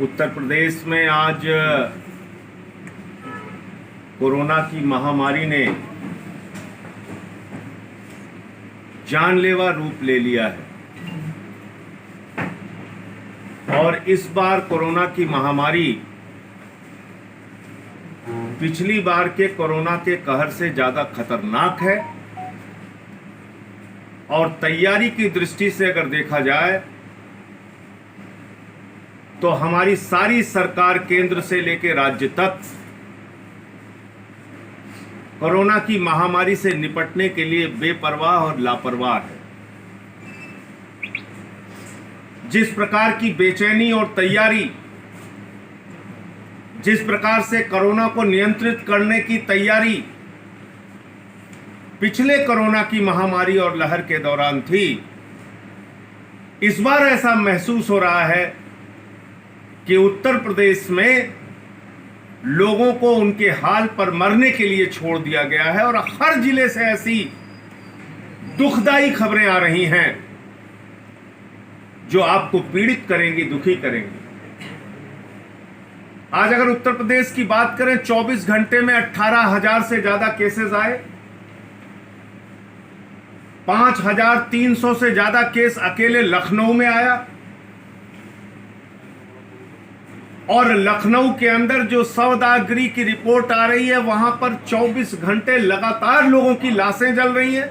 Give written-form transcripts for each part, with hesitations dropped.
उत्तर प्रदेश में आज कोरोना की महामारी ने जानलेवा रूप ले लिया है और इस बार कोरोना की महामारी पिछली बार के कोरोना के कहर से ज्यादा खतरनाक है और तैयारी की दृष्टि से अगर देखा जाए तो हमारी सारी सरकार केंद्र से लेकर राज्य तक कोरोना की महामारी से निपटने के लिए बेपरवाह और लापरवाह है। जिस प्रकार की बेचैनी और तैयारी, जिस प्रकार से कोरोना को नियंत्रित करने की तैयारी पिछले कोरोना की महामारी और लहर के दौरान थी, इस बार ऐसा महसूस हो रहा है कि उत्तर प्रदेश में लोगों को उनके हाल पर मरने के लिए छोड़ दिया गया है और हर जिले से ऐसी दुखदाई खबरें आ रही हैं जो आपको पीड़ित करेंगी, दुखी करेंगी। आज अगर उत्तर प्रदेश की बात करें, 24 घंटे में 18,000 से ज्यादा केसेस आए, 5,300 से ज्यादा केस अकेले लखनऊ में आया और लखनऊ के अंदर जो सौदागरी की रिपोर्ट आ रही है वहां पर 24 घंटे लगातार लोगों की लाशें जल रही हैं।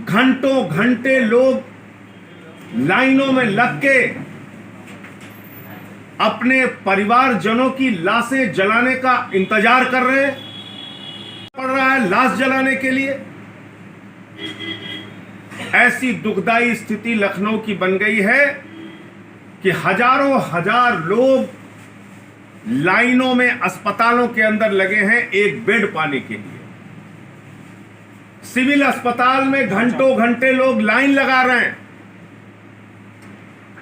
घंटों घंटे लोग लाइनों में लग के अपने परिवारजनों की लाशें जलाने का इंतजार कर रहे हैं, पड़ रहा है लाश जलाने के लिए। ऐसी दुखदाई स्थिति लखनऊ की बन गई है कि हजारों हजार लोग लाइनों में अस्पतालों के अंदर लगे हैं एक बेड पाने के लिए। सिविल अस्पताल में घंटों घंटे लोग लाइन लगा रहे हैं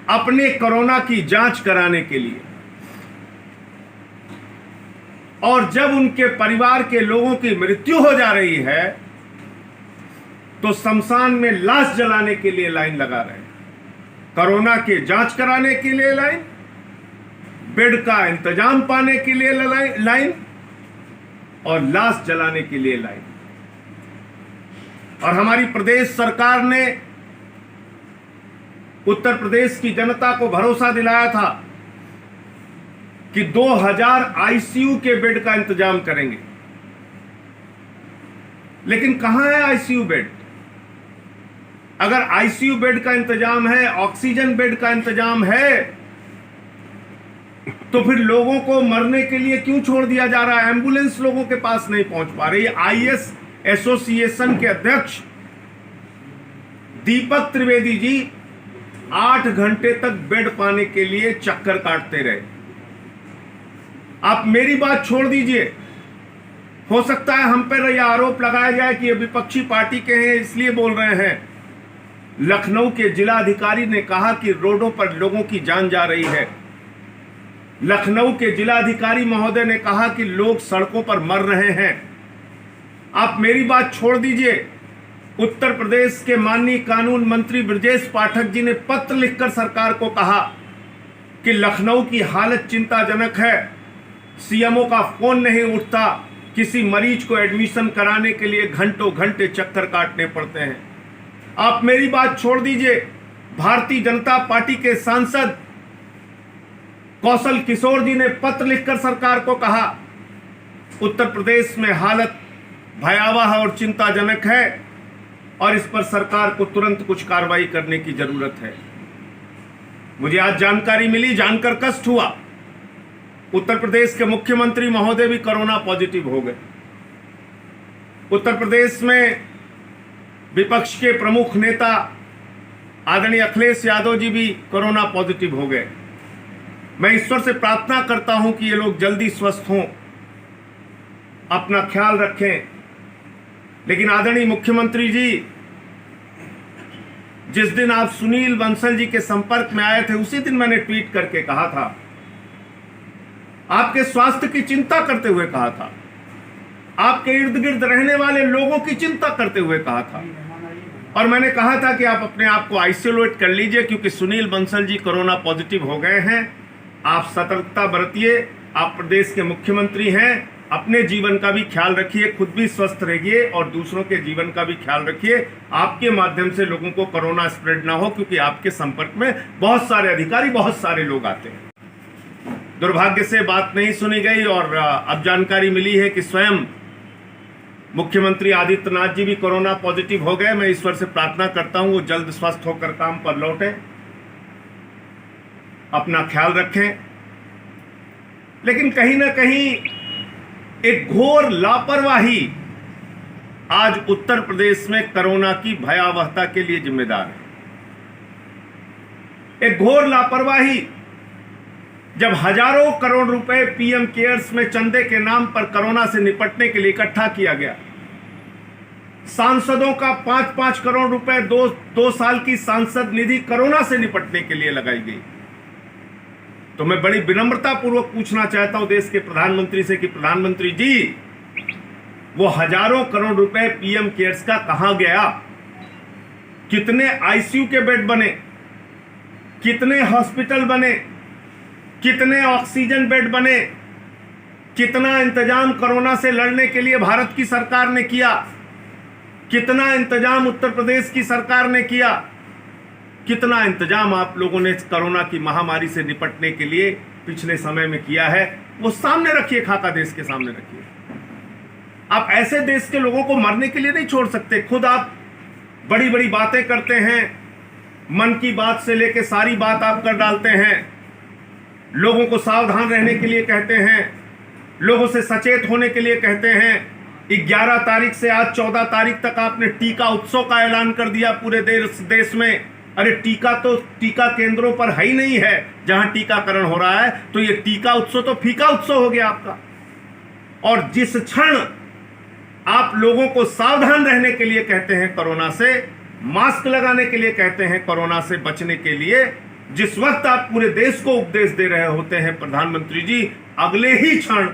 अपने कोरोना की जांच कराने के लिए, और जब उनके परिवार के लोगों की मृत्यु हो जा रही है तो शमशान में लाश जलाने के लिए लाइन लगा रहे हैं, कोरोना के जांच कराने के लिए लाइन, बेड का इंतजाम पाने के लिए लाइन और लाश जलाने के लिए लाइन। और हमारी प्रदेश सरकार ने उत्तर प्रदेश की जनता को भरोसा दिलाया था कि 2000 आईसीयू के बेड का इंतजाम करेंगे, लेकिन कहां है आईसीयू बेड? अगर आईसीयू बेड का इंतजाम है, ऑक्सीजन बेड का इंतजाम है, तो फिर लोगों को मरने के लिए क्यों छोड़ दिया जा रहा है? एम्बुलेंस लोगों के पास नहीं पहुंच पा रही। आईएएस एसोसिएशन के अध्यक्ष दीपक त्रिवेदी जी 8 घंटे तक बेड पाने के लिए चक्कर काटते रहे। आप मेरी बात छोड़ दीजिए, हो सकता है हम पर यह आरोप लगाया जाए कि ये विपक्षी पार्टी के हैं इसलिए बोल रहे हैं। लखनऊ के जिलाधिकारी ने कहा कि रोडों पर लोगों की जान जा रही है। लखनऊ के जिलाधिकारी महोदय ने कहा कि लोग सड़कों पर मर रहे हैं। आप मेरी बात छोड़ दीजिए, उत्तर प्रदेश के माननीय कानून मंत्री ब्रजेश पाठक जी ने पत्र लिखकर सरकार को कहा कि लखनऊ की हालत चिंताजनक है, सीएमओ का फोन नहीं उठता, किसी मरीज को एडमिशन कराने के लिए घंटों घंटे चक्कर काटने पड़ते हैं। आप मेरी बात छोड़ दीजिए, भारतीय जनता पार्टी के सांसद कौशल किशोर जी ने पत्र लिखकर सरकार को कहा उत्तर प्रदेश में हालत भयावह और चिंताजनक है और इस पर सरकार को तुरंत कुछ कार्रवाई करने की जरूरत है। मुझे आज जानकारी मिली, जानकर कष्ट हुआ, उत्तर प्रदेश के मुख्यमंत्री महोदय भी कोरोना पॉजिटिव हो गए। उत्तर प्रदेश में विपक्ष के प्रमुख नेता आदरणीय अखिलेश यादव जी भी कोरोना पॉजिटिव हो गए। मैं ईश्वर से प्रार्थना करता हूं कि ये लोग जल्दी स्वस्थ हों, अपना ख्याल रखें। लेकिन आदरणीय मुख्यमंत्री जी, जिस दिन आप सुनील बंसल जी के संपर्क में आए थे उसी दिन मैंने ट्वीट करके कहा था, आपके स्वास्थ्य की चिंता करते हुए कहा था, आपके इर्द गिर्द रहने वाले लोगों की चिंता करते हुए कहा था और मैंने कहा था कि आप अपने आप को आइसोलेट कर लीजिए, क्योंकि सुनील बंसल जी कोरोना पॉजिटिव हो गए हैं। आप सतर्कता बरतिए, आप प्रदेश के मुख्यमंत्री हैं, अपने जीवन का भी ख्याल रखिए, खुद भी स्वस्थ रहिए और दूसरों के जीवन का भी ख्याल रखिए। आपके माध्यम से लोगों को कोरोना स्प्रेड ना हो, क्योंकि आपके संपर्क में बहुत सारे अधिकारी, बहुत सारे लोग आते हैं। दुर्भाग्य से बात नहीं सुनी गई और अब जानकारी मिली है कि स्वयं मुख्यमंत्री आदित्यनाथ जी भी कोरोना पॉजिटिव हो गए। मैं ईश्वर से प्रार्थना करता हूं वो जल्द स्वस्थ होकर काम पर लौटे, अपना ख्याल रखें। लेकिन कहीं ना कहीं एक घोर लापरवाही आज उत्तर प्रदेश में कोरोना की भयावहता के लिए जिम्मेदार है। एक घोर लापरवाही, जब हजारों करोड़ रुपए पीएम केयर्स में चंदे के नाम पर कोरोना से निपटने के लिए इकट्ठा किया गया, सांसदों का 5-5 करोड़ रुपए 2 साल की सांसद निधि कोरोना से निपटने के लिए लगाई गई, तो मैं बड़ी विनम्रता पूर्वक पूछना चाहता हूं देश के प्रधानमंत्री से कि प्रधानमंत्री जी, वो हजारों करोड़ रुपए पीएम केयर्स का कहां गया? कितने आईसीयू के बेड बने, कितने हॉस्पिटल बने, कितने ऑक्सीजन बेड बने, कितना इंतजाम कोरोना से लड़ने के लिए भारत की सरकार ने किया, कितना इंतजाम उत्तर प्रदेश की सरकार ने किया, कितना इंतजाम आप लोगों ने कोरोना की महामारी से निपटने के लिए पिछले समय में किया है, वो सामने रखिए, खाका देश के सामने रखिए। आप ऐसे देश के लोगों को मरने के लिए नहीं छोड़ सकते। खुद आप बड़ी बड़ी बातें करते हैं, मन की बात से लेके सारी बात आप कर डालते हैं, लोगों को सावधान रहने के लिए कहते हैं, लोगों से सचेत होने के लिए कहते हैं। 11 तारीख से आज 14 तारीख तक आपने टीका उत्सव का ऐलान कर दिया पूरे देश में। अरे टीका तो टीका केंद्रों पर है ही नहीं है जहां टीकाकरण हो रहा है, तो ये टीका उत्सव तो फीका उत्सव हो गया आपका। और जिस क्षण आप लोगों को सावधान रहने के लिए कहते हैं कोरोना से, मास्क लगाने के लिए कहते हैं कोरोना से बचने के लिए, जिस वक्त आप पूरे देश को उपदेश दे रहे होते हैं प्रधानमंत्री जी, अगले ही क्षण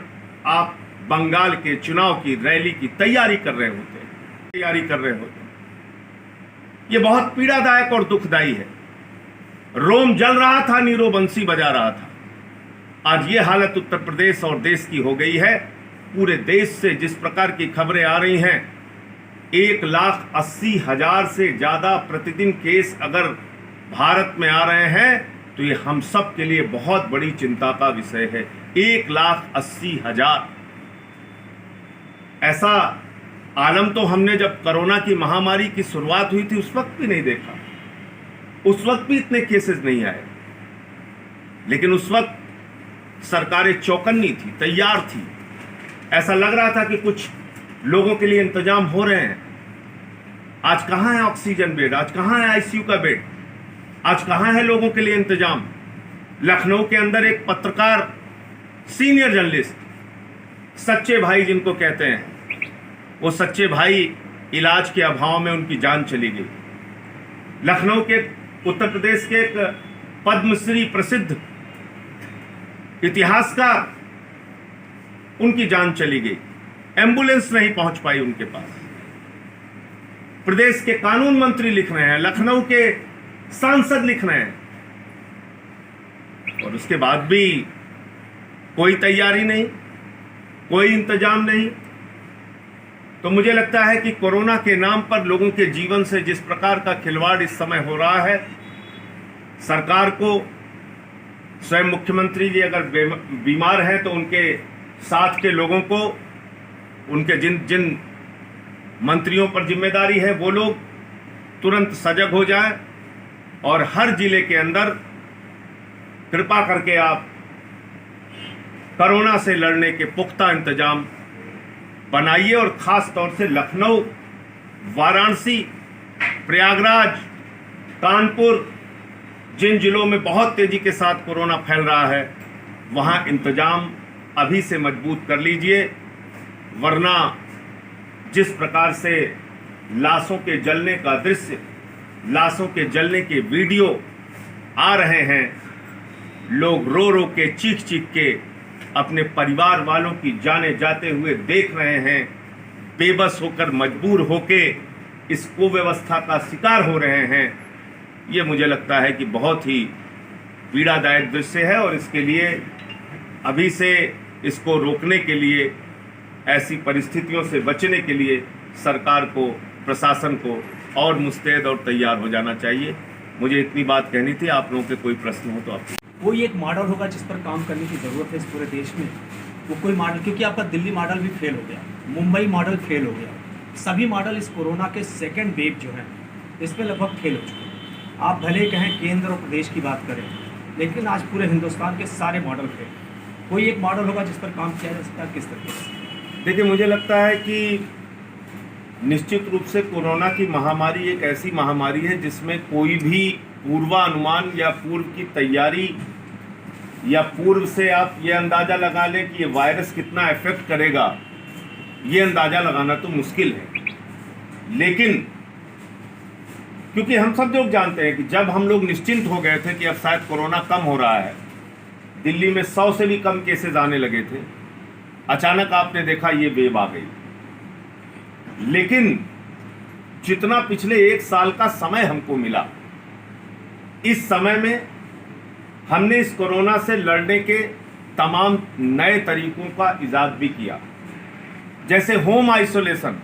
आप बंगाल के चुनाव की रैली की तैयारी कर रहे होते हैं। यह बहुत पीड़ादायक और दुखदाई है। रोम जल रहा था, नीरो बंसी बजा रहा था। आज यह हालत उत्तर प्रदेश और देश की हो गई है। पूरे देश से जिस प्रकार की खबरें आ रही हैं, 1,80,000 से ज्यादा प्रतिदिन केस अगर भारत में आ रहे हैं, तो ये हम सब के लिए बहुत बड़ी चिंता का विषय है। 1,80,000 ऐसा आलम तो हमने जब कोरोना की महामारी की शुरुआत हुई थी उस वक्त भी नहीं देखा। उस वक्त भी इतने केसेस नहीं आए, लेकिन उस वक्त सरकारें चौकन्नी थी, तैयार थी। ऐसा लग रहा था कि कुछ लोगों के लिए इंतजाम हो रहे हैं। आज कहां है ऑक्सीजन बेड? आज कहां है आईसीयू का बेड? आज कहां है लोगों के लिए इंतजाम? लखनऊ के अंदर एक पत्रकार, सीनियर जर्नलिस्ट, सच्चे भाई जिनको कहते हैं, वो सच्चे भाई इलाज के अभाव में उनकी जान चली गई। लखनऊ के, उत्तर प्रदेश के एक पद्मश्री प्रसिद्ध इतिहासकार, उनकी जान चली गई। एम्बुलेंस नहीं पहुंच पाई उनके पास। प्रदेश के कानून मंत्री लिख रहे हैं, लखनऊ के सांसद लिख रहे हैं, और उसके बाद भी कोई तैयारी नहीं, कोई इंतजाम नहीं। तो मुझे लगता है कि कोरोना के नाम पर लोगों के जीवन से जिस प्रकार का खिलवाड़ इस समय हो रहा है, सरकार को, स्वयं मुख्यमंत्री जी अगर बीमार हैं तो उनके साथ के लोगों को, उनके जिन मंत्रियों पर जिम्मेदारी है, वो लोग तुरंत सजग हो जाएं और हर जिले के अंदर कृपा करके आप कोरोना से लड़ने के पुख्ता इंतजाम बनाइए। और खास तौर से लखनऊ, वाराणसी, प्रयागराज, कानपुर, जिन जिलों में बहुत तेजी के साथ कोरोना फैल रहा है, वहां इंतजाम अभी से मजबूत कर लीजिए, वरना जिस प्रकार से लाशों के जलने का दृश्य, लाशों के जलने के वीडियो आ रहे हैं, लोग रो रो के, चीख चीख के अपने परिवार वालों की जाने जाते हुए देख रहे हैं, बेबस होकर, मजबूर होके इस कुव्यवस्था का शिकार हो रहे हैं, ये मुझे लगता है कि बहुत ही पीड़ादायक दृश्य है। और इसके लिए अभी से इसको रोकने के लिए, ऐसी परिस्थितियों से बचने के लिए सरकार को, प्रशासन को और मुस्तैद और तैयार हो जाना चाहिए। मुझे इतनी बात कहनी थी। आप लोगों के कोई प्रश्न हो तो आप। कोई एक मॉडल होगा जिस पर काम करने की ज़रूरत है इस पूरे देश में, वो कोई मॉडल, क्योंकि आपका दिल्ली मॉडल भी फेल हो गया, मुंबई मॉडल फेल हो गया, सभी मॉडल इस कोरोना के सेकेंड वेव जो है इसमें लगभग फेल हो चुके हैं। आप भले कहें केंद्र और प्रदेश की बात करें, लेकिन आज पूरे हिंदुस्तान के सारे मॉडल फेल। कोई एक मॉडल होगा जिस पर काम किया जा सकता है, किस तरीके से? देखिए, मुझे लगता है कि निश्चित रूप से कोरोना की महामारी एक ऐसी महामारी है जिसमें कोई भी पूर्वानुमान या पूर्व की तैयारी या पूर्व से आप ये अंदाज़ा लगा लें कि ये वायरस कितना इफेक्ट करेगा, ये अंदाज़ा लगाना तो मुश्किल है। लेकिन क्योंकि हम सब लोग जानते हैं कि जब हम लोग निश्चिंत हो गए थे कि अब शायद कोरोना कम हो रहा है, दिल्ली में 100 से भी कम केसेस आने लगे थे, अचानक आपने देखा ये वेव आ गई। लेकिन जितना पिछले 1 साल का समय हमको मिला, इस समय में हमने इस कोरोना से लड़ने के तमाम नए तरीकों का इजाद भी किया। जैसे होम आइसोलेशन,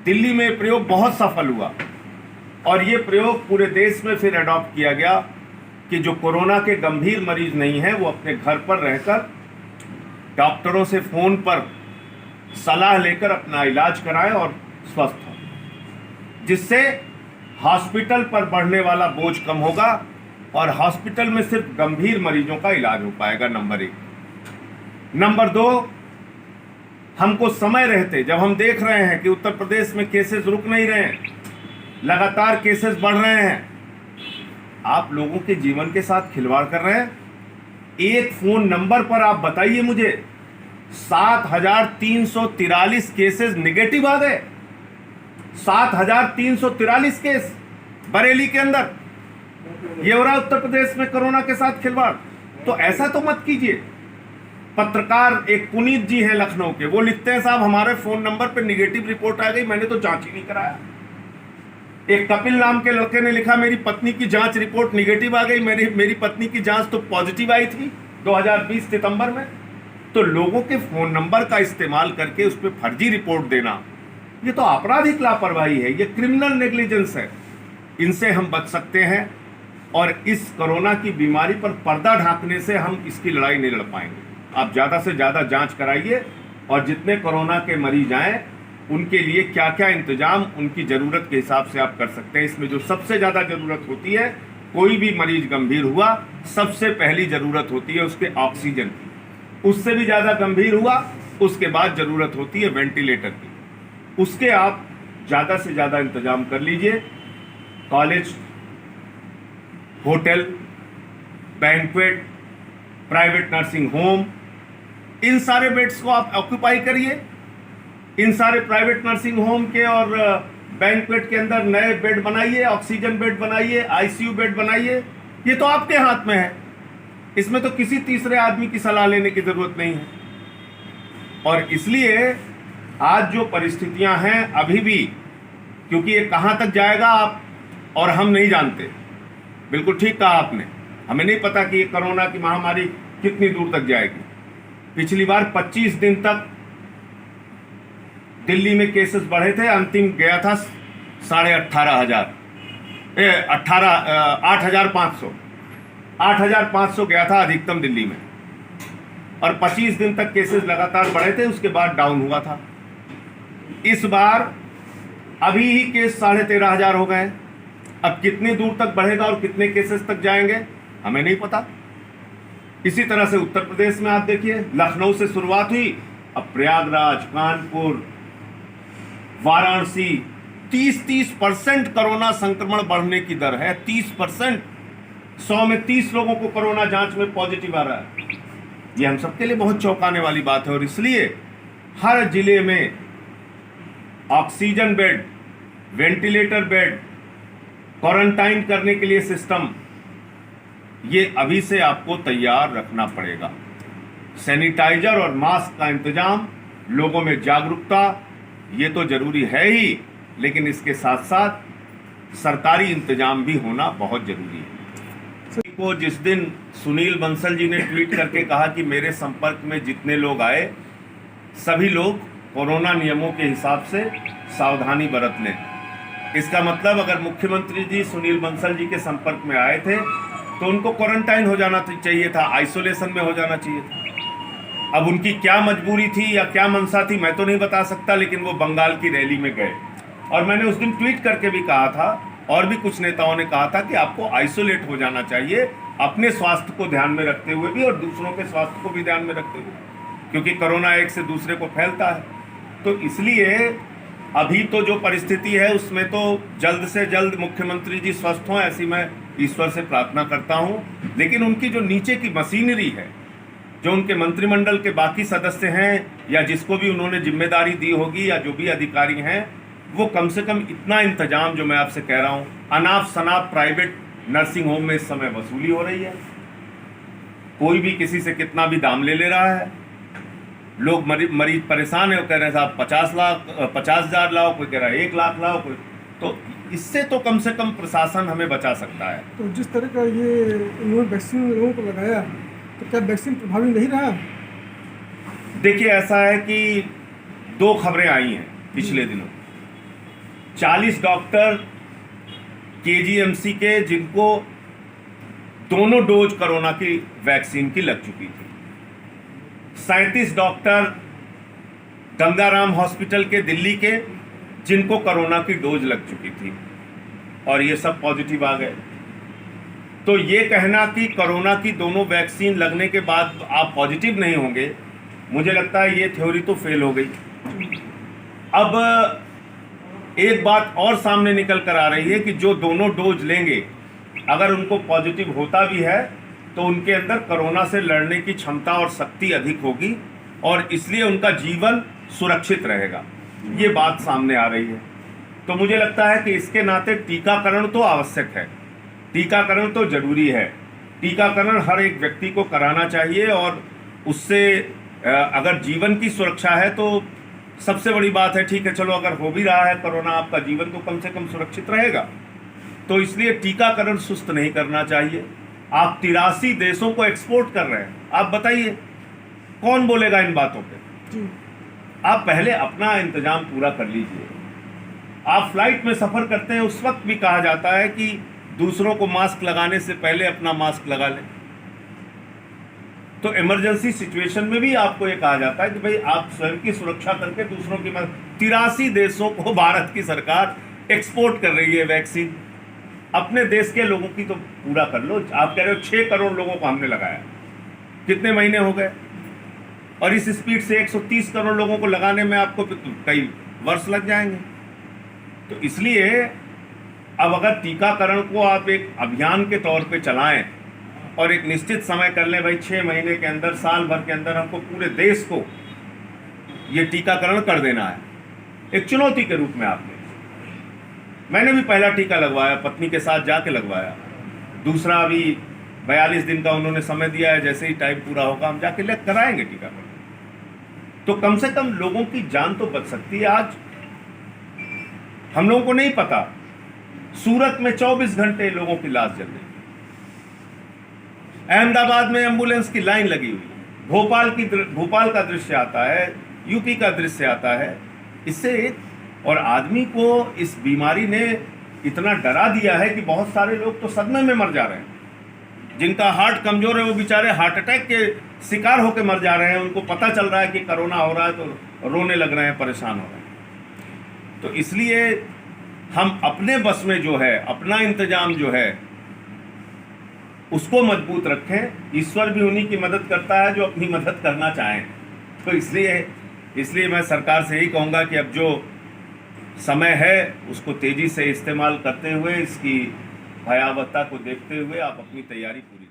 दिल्ली में प्रयोग बहुत सफल हुआ और ये प्रयोग पूरे देश में फिर अडॉप्ट किया गया कि जो कोरोना के गंभीर मरीज नहीं हैं वो अपने घर पर रहकर डॉक्टरों से फ़ोन पर सलाह लेकर अपना इलाज कराएं और स्वस्थ हों, जिससे हॉस्पिटल पर बढ़ने वाला बोझ कम होगा और हॉस्पिटल में सिर्फ गंभीर मरीजों का इलाज हो पाएगा। नंबर 1। नंबर 2, हमको समय रहते, जब हम देख रहे हैं कि उत्तर प्रदेश में केसेस रुक नहीं रहे हैं, लगातार केसेस बढ़ रहे हैं, आप लोगों के जीवन के साथ खिलवाड़ कर रहे हैं। एक फ़ोन नंबर पर आप बताइए मुझे, 7,343 केसेस निगेटिव आ गए। 7,343 केस बरेली के अंदर। ये हो रहा है उत्तर प्रदेश में कोरोना के साथ खिलवाड़। तो ऐसा तो मत कीजिए। पत्रकार एक पुनीत जी हैं लखनऊ के, वो लिखते हैं साहब हमारे फोन नंबर पे निगेटिव रिपोर्ट आ गई, मैंने तो जांच ही नहीं कराया। एक कपिल नाम के लड़के ने लिखा मेरी पत्नी की जांच रिपोर्ट निगेटिव आ गई, मेरी पत्नी की जांच तो पॉजिटिव आई थी 2020 सितंबर में। तो लोगों के फोन नंबर का इस्तेमाल करके उस पर फर्जी रिपोर्ट देना, ये तो आपराधिक लापरवाही है, ये क्रिमिनल नेग्लिजेंस है। इनसे हम बच सकते हैं और इस कोरोना की बीमारी पर पर्दा ढांकने से हम इसकी लड़ाई नहीं लड़ पाएंगे। आप ज़्यादा से ज़्यादा जांच कराइए और जितने कोरोना के मरीज आएँ उनके लिए क्या क्या इंतजाम उनकी ज़रूरत के हिसाब से आप कर सकते हैं। इसमें जो सबसे ज़्यादा ज़रूरत होती है, कोई भी मरीज गंभीर हुआ, सबसे पहली ज़रूरत होती है उसके ऑक्सीजन की, उससे भी ज़्यादा गंभीर हुआ उसके बाद ज़रूरत होती है वेंटिलेटर की। उसके आप ज़्यादा से ज़्यादा इंतजाम कर लीजिए। College, hotel, banquet, private nursing home, इन सारे बेड्स को आप ऑक्यूपाई करिए। इन सारे प्राइवेट नर्सिंग होम के और बैंक्वेट के अंदर नए बेड बनाइए, ऑक्सीजन बेड बनाइए, आईसीयू बेड बनाइए। ये तो आपके हाथ में है, इसमें तो किसी तीसरे आदमी की सलाह लेने की ज़रूरत नहीं है। और इसलिए आज जो परिस्थितियां हैं अभी भी, क्योंकि ये कहां तक जाएगा आप और हम नहीं जानते। बिल्कुल ठीक कहा आपने, हमें नहीं पता कि ये कोरोना की महामारी कितनी दूर तक जाएगी। पिछली बार 25 दिन तक दिल्ली में केसेस बढ़े थे, अंतिम गया था 8,500 गया था अधिकतम दिल्ली में, और 25 दिन तक केसेस लगातार बढ़े थे, उसके बाद डाउन हुआ था। इस बार अभी ही केस 13,500 हो गए। अब कितनी दूर तक बढ़ेगा और कितने केसेस तक जाएंगे हमें नहीं पता। इसी तरह से उत्तर प्रदेश में आप देखिए, लखनऊ से शुरुआत हुई, अब प्रयागराज, कानपुर, वाराणसी, 30% कोरोना संक्रमण बढ़ने की दर है। 30%, 100 में 30 लोगों को कोरोना जांच में पॉजिटिव आ रहा है। ये हम सबके लिए बहुत चौंकाने वाली बात है। और इसलिए हर जिले में oxygen bed, ventilator bed, quarantine करने के लिए सिस्टम, ये अभी से आपको तैयार रखना पड़ेगा। सैनिटाइजर और मास्क का इंतजाम, लोगों में जागरूकता, ये तो जरूरी है ही, लेकिन इसके साथ साथ सरकारी इंतजाम भी होना बहुत जरूरी है। को जिस दिन सुनील बंसल जी ने ट्वीट करके कहा कि मेरे संपर्क में जितने लोग आए सभी लोग कोरोना नियमों के हिसाब से सावधानी बरत लें, इसका मतलब अगर मुख्यमंत्री जी सुनील बंसल जी के संपर्क में आए थे तो उनको क्वारंटाइन हो जाना चाहिए था, आइसोलेशन में हो जाना चाहिए था। अब उनकी क्या मजबूरी थी या क्या मंशा थी मैं तो नहीं बता सकता, लेकिन वो बंगाल की रैली में गए और मैंने उस दिन ट्वीट करके भी कहा था और भी कुछ नेताओं ने कहा था कि आपको आइसोलेट हो जाना चाहिए, अपने स्वास्थ्य को ध्यान में रखते हुए भी और दूसरों के स्वास्थ्य को भी ध्यान में रखते हुए, क्योंकि कोरोना एक से दूसरे को फैलता है। तो इसलिए अभी तो जो परिस्थिति है उसमें तो जल्द से जल्द मुख्यमंत्री जी स्वस्थ हों ऐसी मैं ईश्वर से प्रार्थना करता हूं, लेकिन उनकी जो नीचे की मशीनरी है, जो उनके मंत्रिमंडल के बाकी सदस्य हैं या जिसको भी उन्होंने जिम्मेदारी दी होगी या जो भी अधिकारी हैं, वो कम से कम इतना इंतजाम जो मैं आपसे कह रहा हूं, अनाप शनाप प्राइवेट नर्सिंग होम में इस समय वसूली हो रही है, कोई भी किसी से कितना भी दाम ले रहा है, लोग मरीज परेशान है, वो कह रहे हैं साहब 50,000 लाओ, कोई कह रहा है 1 लाख लाओ, कोई, तो इससे तो कम से कम प्रशासन हमें बचा सकता है। तो जिस तरह का ये इन्होंने वैक्सीन लोगों को लगाया तो क्या वैक्सीन प्रभावी नहीं रहा? देखिए ऐसा है कि 2 खबरें आई हैं पिछले दिनों, 40 डॉक्टर केजीएमसी के जिनको दोनों डोज कोरोना की वैक्सीन की लग चुकी थी, 37 डॉक्टर गंगाराम हॉस्पिटल के दिल्ली के जिनको कोरोना की डोज लग चुकी थी और ये सब पॉजिटिव आ गए। तो ये कहना कि कोरोना की दोनों वैक्सीन लगने के बाद आप पॉजिटिव नहीं होंगे, मुझे लगता है ये थ्योरी तो फेल हो गई। अब एक बात और सामने निकल कर आ रही है कि जो दोनों डोज लेंगे अगर उनको पॉजिटिव होता भी है तो उनके अंदर कोरोना से लड़ने की क्षमता और शक्ति अधिक होगी और इसलिए उनका जीवन सुरक्षित रहेगा, ये बात सामने आ रही है। तो मुझे लगता है कि इसके नाते टीकाकरण तो आवश्यक है, टीकाकरण तो जरूरी है, टीकाकरण हर एक व्यक्ति को कराना चाहिए और उससे अगर जीवन की सुरक्षा है तो सबसे बड़ी बात है। ठीक है, चलो अगर हो भी रहा है कोरोना, आपका जीवन तो कम से कम सुरक्षित रहेगा, तो इसलिए टीकाकरण सुस्त नहीं करना चाहिए। आप 83 देशों को एक्सपोर्ट कर रहे हैं, आप बताइए कौन बोलेगा इन बातों पे? आप पहले अपना इंतजाम पूरा कर लीजिए। आप फ्लाइट में सफर करते हैं उस वक्त भी कहा जाता है कि दूसरों को मास्क लगाने से पहले अपना मास्क लगा लें। तो इमरजेंसी सिचुएशन में भी आपको ये कहा जाता है कि भाई आप स्वयं की सुरक्षा करके दूसरों की मदद। 83 देशों को भारत की सरकार एक्सपोर्ट कर रही है वैक्सीन, अपने देश के लोगों की तो पूरा कर लो। आप कह रहे हो 6 करोड़ लोगों को हमने लगाया, कितने महीने हो गए? और इस स्पीड से 130 करोड़ लोगों को लगाने में आपको कई वर्ष लग जाएंगे। तो इसलिए अब अगर टीकाकरण को आप एक अभियान के तौर पे चलाएं और एक निश्चित समय कर लें, भाई 6 महीने के अंदर, साल भर के अंदर हमको पूरे देश को ये टीकाकरण कर देना है, एक चुनौती के रूप में आपने। मैंने भी पहला टीका लगवाया, पत्नी के साथ जाके लगवाया, दूसरा अभी 42 दिन का उन्होंने समय दिया है, जैसे ही टाइम पूरा होगा हम जाके ले कराएंगे टीकाकरण। तो कम से कम लोगों की जान तो बच सकती है। आज हम लोगों को नहीं पता, सूरत में 24 घंटे लोगों की लाश जल रही, अहमदाबाद में एम्बुलेंस की लाइन लगी हुई, भोपाल का दृश्य आता है, यूपी का दृश्य आता है। इससे और आदमी को इस बीमारी ने इतना डरा दिया है कि बहुत सारे लोग तो सदमे में मर जा रहे हैं। जिनका हार्ट कमजोर है वो बेचारे हार्ट अटैक के शिकार होकर मर जा रहे हैं। उनको पता चल रहा है कि कोरोना हो रहा है तो रोने लग रहे हैं, परेशान हो रहे हैं। तो इसलिए हम अपने बस में जो है, अपना इंतजाम जो है उसको मजबूत रखें। ईश्वर भी उन्हीं की मदद करता है जो अपनी मदद करना चाहें। तो इसलिए मैं सरकार से यही कहूँगा कि अब जो समय है उसको तेज़ी से इस्तेमाल करते हुए, इसकी भयावहता को देखते हुए आप अपनी तैयारी पूरी